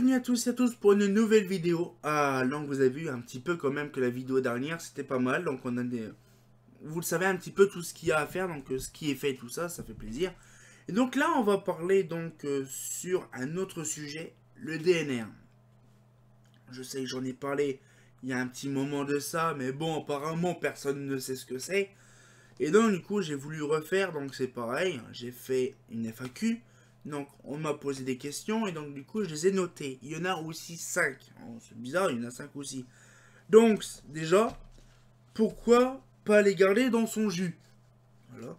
Bienvenue à tous et à tous pour une nouvelle vidéo. Donc vous avez vu un petit peu quand même que la vidéo dernière c'était pas mal. Donc on a des... Vous le savez un petit peu tout ce qu'il y a à faire, donc ce qui est fait, tout ça, ça fait plaisir. Et donc là on va parler donc sur un autre sujet, le DNR. Je sais que j'en ai parlé il y a un petit moment de ça, mais bon apparemment personne ne sait ce que c'est. Et donc du coup j'ai voulu refaire, donc c'est pareil, j'ai fait une FAQ. Donc on m'a posé des questions et donc du coup je les ai notées. Il y en a aussi 5. C'est bizarre, il y en a 5 aussi. Donc déjà, pourquoi pas les garder dans son jus? Voilà.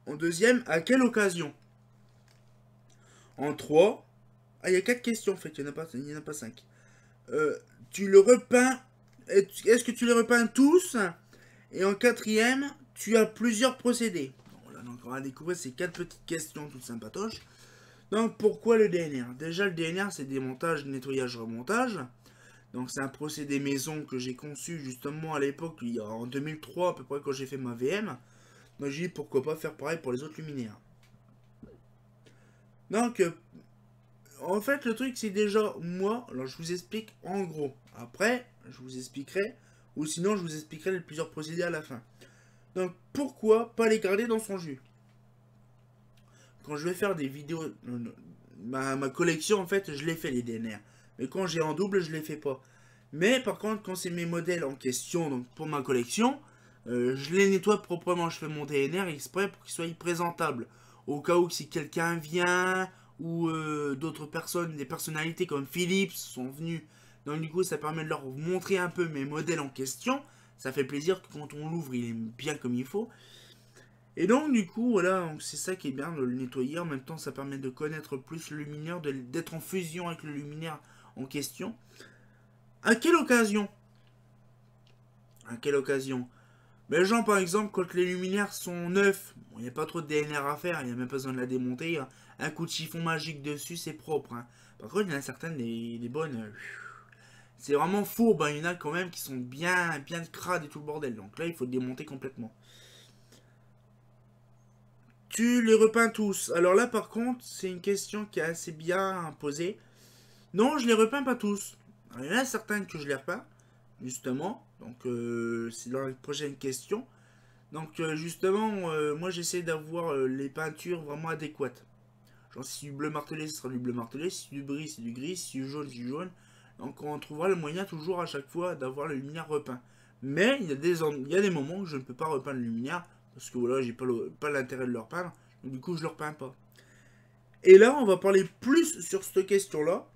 En deuxième, à quelle occasion? En 3, il y a 4 questions en fait, il n'y en a pas 5. Tu le repeins, est-ce que tu les repeins tous? Et en quatrième, tu as plusieurs procédés. Voilà, donc on va découvrir ces 4 petites questions toutes sympatoches. Donc pourquoi le DNR? Déjà le DNR c'est démontage, nettoyage, remontage. Donc c'est un procédé maison que j'ai conçu justement à l'époque, en 2003 à peu près quand j'ai fait ma VM. Donc j'ai dit pourquoi pas faire pareil pour les autres luminaires. Donc en fait le truc c'est déjà moi, alors je vous explique en gros. Après je vous expliquerai, ou sinon je vous expliquerai les plusieurs procédés à la fin. Donc pourquoi pas les garder dans son jus? Quand je vais faire des vidéos, ma collection en fait je les fais les DNR. Mais quand j'ai en double je les fais pas. Mais par contre quand c'est mes modèles en question, donc pour ma collection, je les nettoie proprement. Je fais mon DNR exprès pour qu'ils soient présentables. Au cas où si quelqu'un vient, ou d'autres personnes, des personnalités comme Philips sont venus. Donc du coup ça permet de leur montrer un peu mes modèles en question. Ça fait plaisir que quand on l'ouvre il est bien comme il faut. Et donc du coup voilà, c'est ça qui est bien de le nettoyer. En même temps ça permet de connaître plus le luminaire, d'être en fusion avec le luminaire en question. À quelle occasion? À quelle occasion? Ben genre par exemple quand les luminaires sont neufs, il n'y a pas trop de DNR à faire, il n'y a même pas besoin de la démonter. Un coup de chiffon magique dessus c'est propre. Par contre il y en a certaines, des bonnes... c'est vraiment fourbe, il y en a quand même qui sont bien crades et tout le bordel. Donc là il faut démonter complètement. Tu les repeins tous. Alors là, par contre, c'est une question qui est assez bien posée. Non, je les repeins pas tous. Alors, il y en a certaines que je les repeins, justement. Donc, c'est dans la prochaine question. Donc, justement, moi, j'essaie d'avoir les peintures vraiment adéquates. Genre, si c'est du bleu martelé, ce sera du bleu martelé. Si c'est du gris, c'est du gris. Si c'est du jaune, c'est du jaune. Donc, on trouvera le moyen toujours à chaque fois d'avoir le luminaire repeint. Mais il y a des moments où je ne peux pas repeindre le luminaire parce que voilà, j'ai pas l'intérêt de le repeindre. Donc, du coup, je le repeins pas. Et là, on va parler plus sur cette question-là.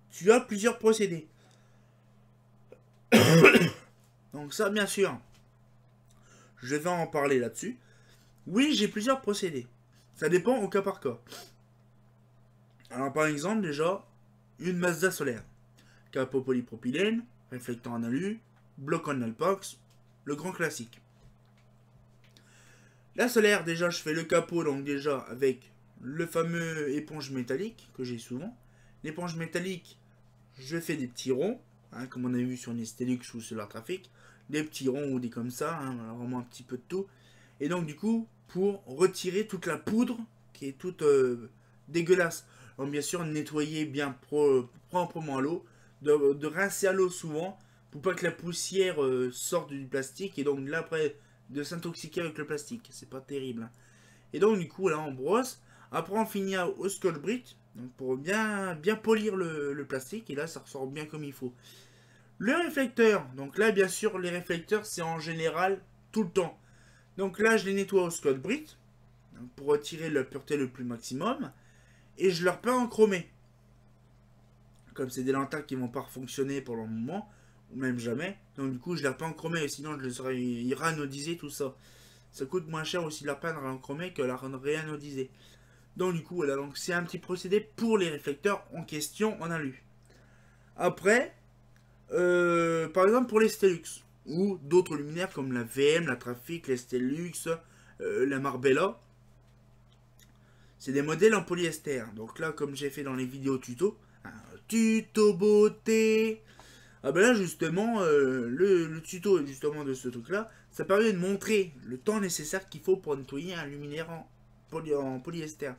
Tu as plusieurs procédés. Donc ça, bien sûr, je vais en parler là-dessus. Oui, j'ai plusieurs procédés. Ça dépend au cas par cas. Alors, par exemple, déjà, une Mazda solaire. Capot polypropylène, réflecteur en alu, bloc en alpax, le grand classique. La solaire, déjà, je fais le capot, donc déjà, avec le fameux éponge métallique, que j'ai souvent. L'éponge métallique, je fais des petits ronds, comme on a vu sur Nestelux ou Solar Traffic. Des petits ronds ou des comme ça, vraiment un petit peu de tout. Et donc, du coup, pour retirer toute la poudre qui est toute dégueulasse. Donc, bien sûr, nettoyer bien proprement à l'eau, de rincer à l'eau souvent, pour pas que la poussière sorte du plastique. Et donc, là, après, de s'intoxiquer avec le plastique. C'est pas terrible. Et donc, du coup, là, on brosse. Après, on finit au Scotch Brite. Donc, pour bien polir le plastique. Et là, ça ressort bien comme il faut. Le réflecteur. Donc là, bien sûr, les réflecteurs, c'est en général tout le temps. Donc là, je les nettoie au Scotch Brite. Pour retirer la pureté le plus maximum. Et je leur peins en chromé. Comme c'est des lanternes qui vont pas fonctionner pour le moment. Ou même jamais. Donc du coup, je les repeins en chromé. Sinon, je les aurais iranodisé, tout ça. Ça coûte moins cher aussi de la peindre en chromé que la réanodiser. Donc du coup, voilà, donc c'est un petit procédé pour les réflecteurs en question en alu. Après, par exemple pour les Stelux, ou d'autres luminaires comme la VM, la Traffic, les Stelux, la Marbella, c'est des modèles en polyester. Donc là, comme j'ai fait dans les vidéos tuto, tuto beauté, ah ben là justement, le tuto justement de ce truc là, ça permet de montrer le temps nécessaire qu'il faut pour nettoyer un luminaire en polyester.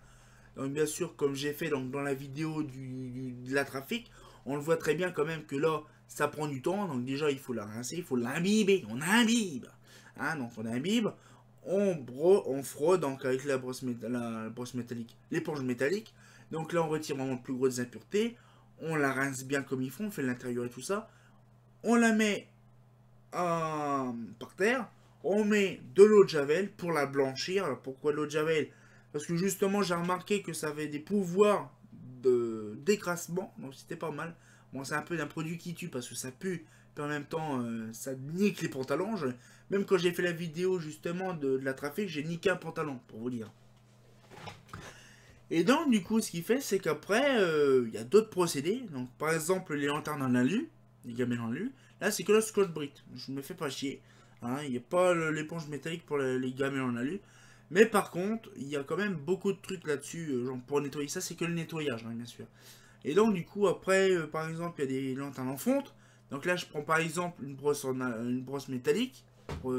Donc bien sûr, comme j'ai fait donc, dans la vidéo de la trafic, on le voit très bien quand même que là, ça prend du temps. Donc déjà, il faut la rincer, il faut l'imbiber. On imbibe. Hein, donc on imbibe, on frôle donc avec la brosse métallique, l'éponge métallique. Donc là, on retire vraiment le plus gros des impuretés. On la rince bien comme il faut, on fait l'intérieur et tout ça. On la met par terre. On met de l'eau de javel pour la blanchir. Alors pourquoi l'eau de javel? Parce que justement, j'ai remarqué que ça avait des pouvoirs d'écrasement. Donc c'était pas mal. Bon, c'est un peu d'un produit qui tue parce que ça pue. Puis en même temps, ça nique les pantalons. Même quand j'ai fait la vidéo justement de la trafic, j'ai niqué un pantalon, pour vous dire. Et donc, du coup, ce qu'il fait, c'est qu'après, il y a d'autres procédés. Donc, par exemple, les lanternes en alu, les gamelles en alu. Là, c'est que le Scotch Brite. Je me fais pas chier. Hein, il n'y a pas l'éponge métallique pour les gamelles en alu. Mais par contre, il y a quand même beaucoup de trucs là-dessus. Genre pour nettoyer ça, c'est que le nettoyage, hein, bien sûr. Et donc, du coup, après, par exemple, il y a des lanternes en fonte. Donc là, je prends par exemple une brosse métallique pour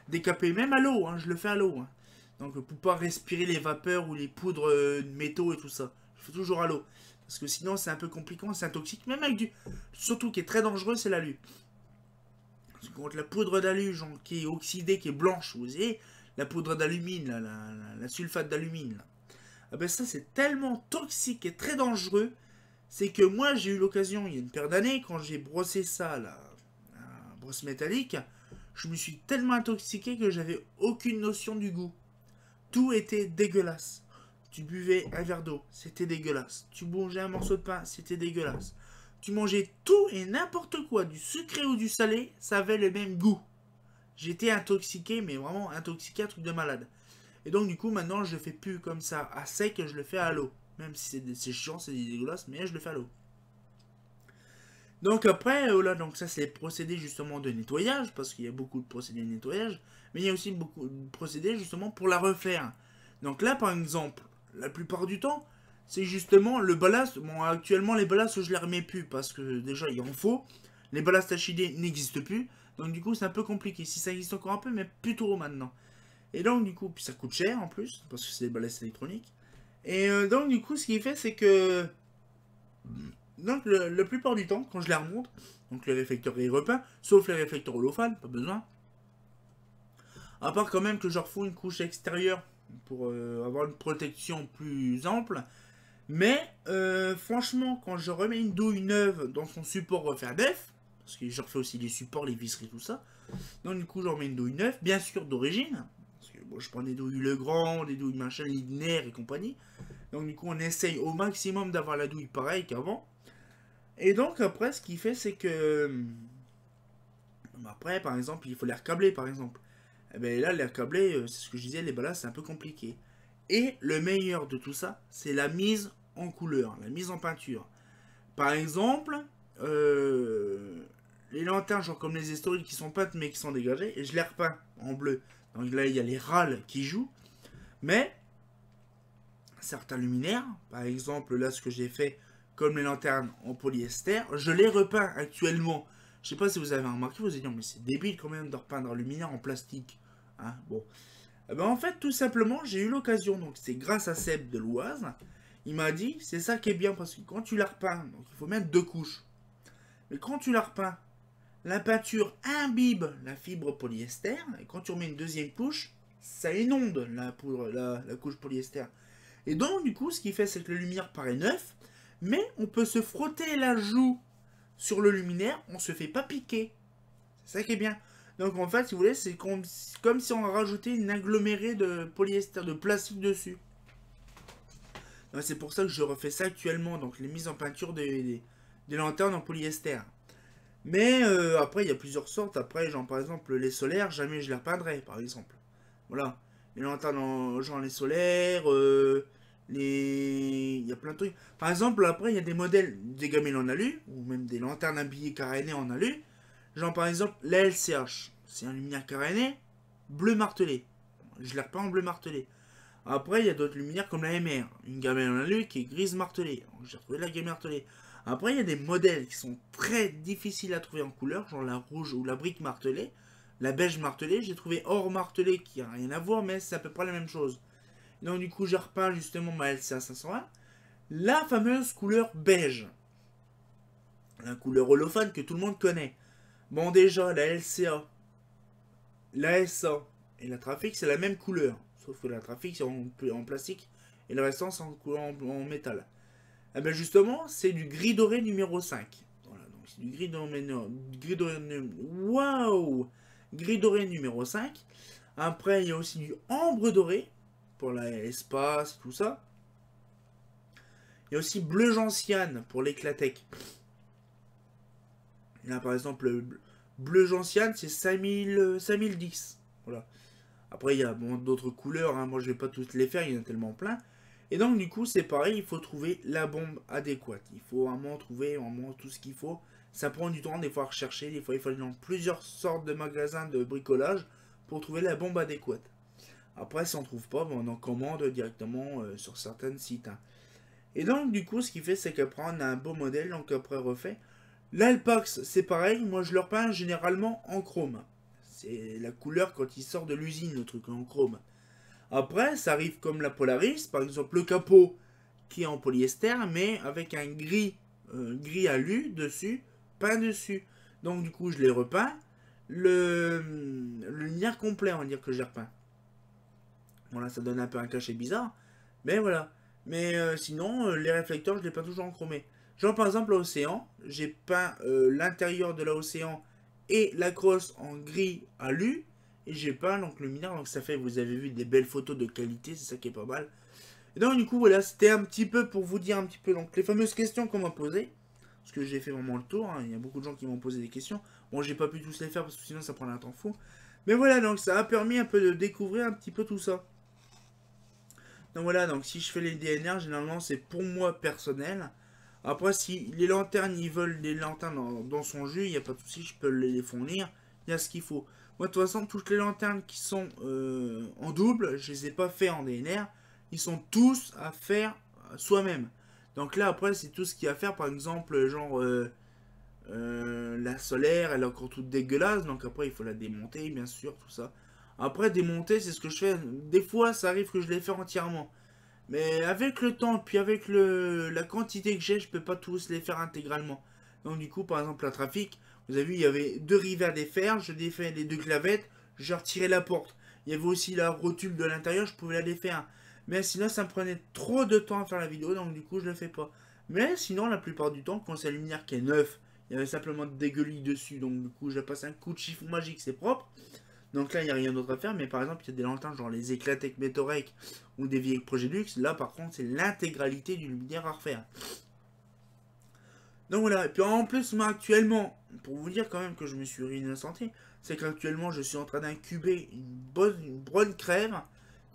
décaper, même à l'eau. Hein, je le fais à l'eau. Hein. Donc, pour pas respirer les vapeurs ou les poudres de métaux et tout ça. Je fais toujours à l'eau. Parce que sinon, c'est un peu compliqué, c'est un toxique. Même avec du. Surtout qui est très dangereux, c'est l'alu. Contre la poudre d'alu, qui est oxydée, qui est blanche, vous voyez, la poudre d'alumine, la sulfate d'alumine, ah ben ça c'est tellement toxique et très dangereux, c'est que moi j'ai eu l'occasion, il y a une paire d'années, quand j'ai brossé ça, la brosse métallique, je me suis tellement intoxiqué que j'avais aucune notion du goût. Tout était dégueulasse. Tu buvais un verre d'eau, c'était dégueulasse. Tu mangeais un morceau de pain, c'était dégueulasse. Tu mangeais tout et n'importe quoi, du sucré ou du salé, ça avait le même goût. J'étais intoxiqué, mais vraiment intoxiqué, un truc de malade. Et donc du coup, maintenant, je le fais plus comme ça à sec, je le fais à l'eau. Même si c'est chiant, c'est dégueulasse, mais je le fais à l'eau. Donc après, là, donc ça c'est les procédés justement de nettoyage, parce qu'il y a beaucoup de procédés de nettoyage, mais il y a aussi beaucoup de procédés justement pour la refaire. Donc là, par exemple, la plupart du temps, c'est justement le ballast. Bon, actuellement, les ballasts, je les remets plus parce que déjà, il en faut. Les ballasts HID n'existent plus. Donc, du coup, c'est un peu compliqué. Si ça existe encore un peu, mais plus trop maintenant. Et donc, du coup, puis ça coûte cher en plus parce que c'est des ballasts électroniques. Et donc, du coup, ce qui fait, c'est que. Donc, la plupart du temps, quand je les remonte, donc le réflecteur est repeint, sauf les réflecteurs holophane, pas besoin. À part quand même que je refous une couche extérieure pour avoir une protection plus ample. Mais franchement, quand je remets une douille neuve dans son support refaire neuf, parce que je refais aussi les supports, les visseries, tout ça, donc du coup je remets une douille neuve, bien sûr d'origine, parce que bon, je prends des douilles Legrand, des douilles machin, Lidner et compagnie. Donc du coup on essaye au maximum d'avoir la douille pareille qu'avant. Et donc après ce qu'il fait c'est que... Après par exemple il faut les recabler par exemple. Et bien là les recabler, c'est ce que je disais, les ballasts c'est un peu compliqué. Et le meilleur de tout ça, c'est la mise en couleur, la mise en peinture. Par exemple, les lanternes, genre comme les historiques qui sont peintes mais qui sont dégagées, et je les repeins en bleu. Donc là, il y a les râles qui jouent. Mais, certains luminaires, par exemple, là, ce que j'ai fait, comme les lanternes en polyester, je les repeins actuellement. Je sais pas si vous avez remarqué, vous allez dire, mais c'est débile quand même de repeindre un luminaire en plastique. Hein, bon. Eh ben, en fait, tout simplement, j'ai eu l'occasion, donc c'est grâce à Seb de l'Oise, il m'a dit, c'est ça qui est bien, parce que quand tu la repeins, donc il faut mettre 2 couches, mais quand tu la repeins, la peinture imbibe la fibre polyester, et quand tu remets une deuxième couche, ça inonde la couche polyester. Et donc, du coup, ce qui fait, c'est que le luminaire paraît neuf, mais on peut se frotter la joue sur le luminaire, on se fait pas piquer. C'est ça qui est bien. Donc en fait, si vous voulez, c'est comme si on rajoutait une agglomérée de polyester, de plastique dessus. C'est pour ça que je refais ça actuellement, donc les mises en peinture des lanternes en polyester. Mais après, il y a plusieurs sortes. Après, genre par exemple, les solaires, jamais je les repeindrai, par exemple. Voilà. Les lanternes genre les solaires, il y a plein de trucs. Par exemple, après, il y a des modèles, des gamelles en alu, ou même des lanternes habillées carénées en alu. Genre par exemple, la LCH, c'est un luminaire caréné, bleu martelé. Je l'ai repeint en bleu martelé. Après, il y a d'autres luminaires comme la MR, une gamelle en alu qui est grise martelée. J'ai retrouvé la gamelle martelée. Après, il y a des modèles qui sont très difficiles à trouver en couleur, genre la rouge ou la brique martelée. La beige martelée, j'ai trouvé or martelé qui a rien à voir, mais c'est à peu près la même chose. Donc du coup j'ai repeint justement ma LCA 520. La fameuse couleur beige. La couleur holophane que tout le monde connaît. Bon déjà la LCA, la SA et la Trafic c'est la même couleur. Sauf que la Trafic c'est en plastique et le restant c'est en métal. Ah ben justement, c'est du gris doré numéro 5. Voilà, donc c'est du gris doré, waouh, gris doré numéro 5. Après, il y a aussi du ambre doré pour l'espace, tout ça. Il y a aussi bleu gentiane pour l'éclatec. Là, par exemple, le bleu gentiane, c'est 5010. Voilà. Après, il y a bon, d'autres couleurs. Hein. Moi, je vais pas toutes les faire, il y en a tellement plein. Et donc, du coup, c'est pareil, il faut trouver la bombe adéquate. Il faut vraiment trouver vraiment tout ce qu'il faut. Ça prend du temps, des fois, à rechercher. Des fois, il faut aller dans plusieurs sortes de magasins de bricolage pour trouver la bombe adéquate. Après, si on ne trouve pas, ben, on en commande directement sur certains sites. Hein. Et donc, du coup, ce qu'il fait, c'est qu'après, on a un beau modèle, donc après, refait. L'Alpax, c'est pareil. Moi, je le repeins généralement en chrome. C'est la couleur quand il sort de l'usine, le truc en chrome. Après, ça arrive comme la Polaris, par exemple le capot qui est en polyester, mais avec un gris, gris alu dessus, peint dessus. Donc du coup, je l'ai repeint. Le lumière complet, on va dire que j'ai repeint. Voilà, ça donne un peu un cachet bizarre, mais voilà. Mais sinon, les réflecteurs, je les peins toujours en chromé. Genre par exemple l'océan, j'ai peint l'intérieur de l'océan et la crosse en gris alu. Et j'ai peint donc le mineur, donc ça fait, vous avez vu, des belles photos de qualité, c'est ça qui est pas mal. Et donc du coup voilà, c'était un petit peu pour vous dire un petit peu donc les fameuses questions qu'on m'a posées. Parce que j'ai fait vraiment le tour, hein. Il y a beaucoup de gens qui m'ont posé des questions. Bon, j'ai pas pu tous les faire parce que sinon ça prendrait un temps fou. Mais voilà, donc ça a permis un peu de découvrir un petit peu tout ça. Donc voilà, donc si je fais les DNR, généralement c'est pour moi personnel. Après, si les lanternes, ils veulent des lanternes dans son jus, il n'y a pas de souci, je peux les fournir. Il y a ce qu'il faut. Moi, de toute façon, toutes les lanternes qui sont en double, je les ai pas fait en DNR. Ils sont tous à faire soi-même. Donc là, après, c'est tout ce qu'il y a à faire. Par exemple, genre, la solaire, elle est encore toute dégueulasse. Donc après, il faut la démonter, bien sûr, tout ça. Après, démonter, c'est ce que je fais. Des fois, ça arrive que je les fais entièrement. Mais avec le temps, puis avec la quantité que j'ai, je peux pas tous les faire intégralement. Donc du coup, par exemple, la Trafic, vous avez vu, il y avait deux rivets à défaire, je défais les deux clavettes, j'ai retiré la porte. Il y avait aussi la rotule de l'intérieur, je pouvais la défaire. Mais sinon, ça me prenait trop de temps à faire la vidéo, donc du coup, je le fais pas. Mais sinon, la plupart du temps, quand c'est la lumière qui est neuf, il y avait simplement des gueulis dessus, donc du coup, je passe un coup de chiffon magique, c'est propre. Donc là, il n'y a rien d'autre à faire, mais par exemple, il y a des lanternes genre les Éclatec Metorec ou des vieilles Progelux. Là, par contre, c'est l'intégralité du luminaire à refaire. Donc voilà, et puis en plus, moi actuellement, pour vous dire quand même que je me suis ruiné la santé, c'est qu'actuellement, je suis en train d'incuber une bonne crève.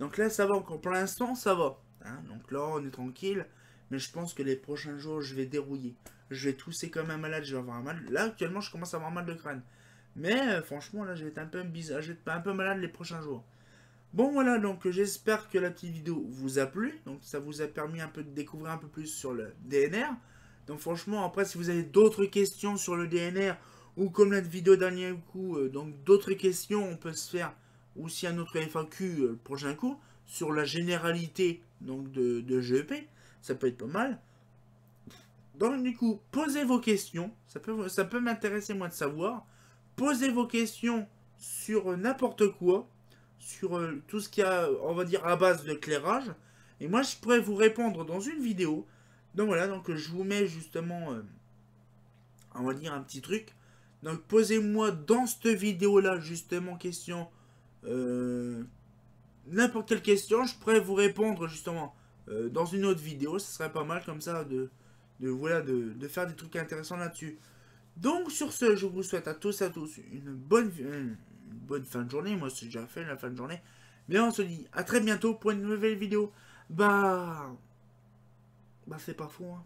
Donc là, ça va encore. Pour l'instant, ça va. Hein, donc là, on est tranquille. Mais je pense que les prochains jours, je vais dérouiller. Je vais tousser comme un malade, je vais avoir mal. Là, actuellement, je commence à avoir mal de crâne. Mais franchement, là, je vais être un peu bizarre, je vais être un peu malade les prochains jours. Bon, voilà, donc j'espère que la petite vidéo vous a plu. Donc, ça vous a permis un peu de découvrir un peu plus sur le DNR. Donc, franchement, après, si vous avez d'autres questions sur le DNR, ou comme la vidéo dernier coup, donc d'autres questions, on peut se faire aussi un autre FAQ le prochain coup, sur la généralité donc de GEP. Ça peut être pas mal. Donc, du coup, posez vos questions. Ça peut m'intéresser, moi, de savoir. Posez vos questions sur n'importe quoi, sur tout ce qu'il y a, on va dire, à base d'éclairage. Et moi, je pourrais vous répondre dans une vidéo. Donc voilà, donc je vous mets justement, on va dire, un petit truc. Donc posez-moi dans cette vidéo-là, justement, question, n'importe quelle question. Je pourrais vous répondre, justement, dans une autre vidéo. Ce serait pas mal, comme ça, voilà, de faire des trucs intéressants là-dessus. Donc sur ce, je vous souhaite à tous une bonne fin de journée. Moi, c'est déjà fait la fin de journée. Mais on se dit à très bientôt pour une nouvelle vidéo. Bah c'est pas faux, hein.